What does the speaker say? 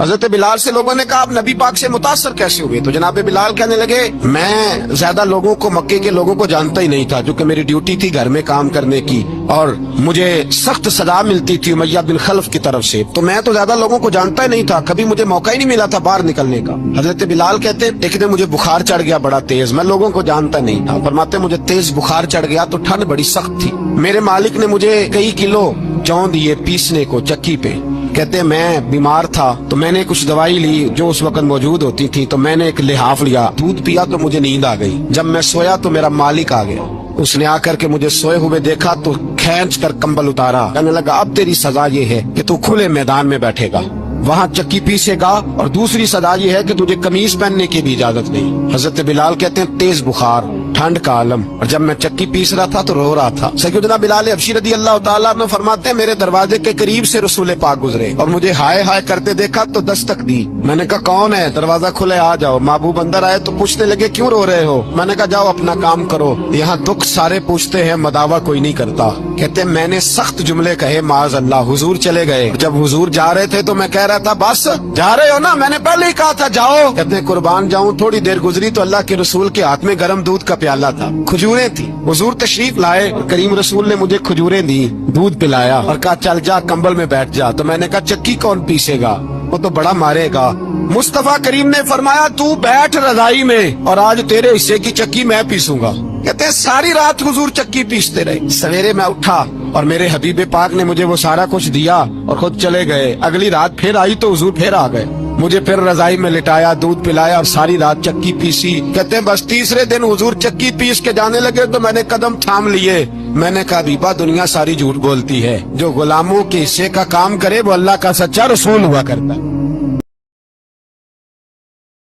حضرت بلال سے لوگوں نے کہا آپ نبی پاک سے متاثر کیسے ہوئے؟ تو جناب بلال کہنے لگے میں زیادہ لوگوں کو، مکے کے لوگوں کو جانتا ہی نہیں تھا، جو کہ میری ڈیوٹی تھی گھر میں کام کرنے کی، اور مجھے سخت سزا ملتی تھی امیہ بن خلف کی طرف سے، تو میں تو زیادہ لوگوں کو جانتا ہی نہیں تھا، کبھی مجھے موقع ہی نہیں ملا تھا باہر نکلنے کا۔ حضرت بلال کہتے ایک دن مجھے بخار چڑھ گیا بڑا تیز، میں لوگوں کو جانتا نہیں تھا، فرماتے مجھے تیز بخار چڑھ گیا تو ٹھنڈ بڑی سخت تھی، میرے مالک نے مجھے کئی کلو جون دیے پیسنے کو چکی پہ، کہتے میں بیمار تھا تو میں نے کچھ دوائی لی جو اس وقت موجود ہوتی تھی، تو میں نے ایک لحاف لیا، دودھ پیا تو مجھے نیند آ گئی، جب میں سویا تو میرا مالک آ گیا، اس نے آ کر کے مجھے سوئے ہوئے دیکھا تو کھینچ کر کمبل اتارا، کہنے لگا اب تیری سزا یہ ہے کہ تو کھلے میدان میں بیٹھے گا، وہاں چکی پیسے گا، اور دوسری سزا یہ ہے کہ تجھے قمیض پہننے کی بھی اجازت نہیں۔ حضرت بلال کہتے ہیں تیز بخار، ٹھنڈ کا عالم، اور جب میں چکی پیس رہا تھا تو رو رہا تھا۔ سیدنا بلال حبشی رضی اللہ تعالیٰ عنہ فرماتے ہیں میرے دروازے کے قریب سے رسول پاک گزرے اور مجھے ہائے ہائے کرتے دیکھا تو دستک دی، میں نے کہا کون ہے؟ دروازہ کھلے آ جاؤ۔ محبوب اندر آئے تو پوچھنے لگے کیوں رو رہے ہو؟ میں نے کہا جاؤ اپنا کام کرو، یہاں دکھ سارے پوچھتے ہیں مداوا کوئی نہیں کرتا۔ کہتے ہیں میں نے سخت جملے کہے معاذ اللہ، حضور چلے گئے، جب حضور جا رہے تھے تو میں کہہ رہا تھا بس جا رہے ہو نا، میں نے پہلے ہی کہا تھا جاؤ۔ کہتے ہیں قربان جاؤں، تھوڑی دیر گزری تو اللہ کے رسول کے ہاتھ میں گرم دودھ کا پیالہ تھا، کھجوریں تھی، حضور تشریف لائے، کریم رسول نے مجھے کھجوریں دی، دودھ پلایا اور کہا چل جا کمبل میں بیٹھ جا، تو میں نے کہا چکی کون پیسے گا؟ وہ تو بڑا مارے گا۔ مصطفیٰ کریم نے فرمایا تو بیٹھ رضائی میں اور آج تیرے حصے کی چکی میں پیسوں گا۔ کہتے ہیں ساری رات حضور چکی پیستے رہے، سویرے میں اٹھا اور میرے حبیب پاک نے مجھے وہ سارا کچھ دیا اور خود چلے گئے۔ اگلی رات پھر آئی تو حضور پھر آ گئے، مجھے پھر رضائی میں لٹایا، دودھ پلایا اور ساری رات چکی پیسی۔ کہتے ہیں بس تیسرے دن حضور چکی پیس کے جانے لگے تو میں نے قدم تھام لیے، میں نے کہا بیبا دنیا ساری جھوٹ بولتی ہے، جو غلاموں کے حصے کا کام کرے وہ اللہ کا سچا رسول ہوا کرتا ہے۔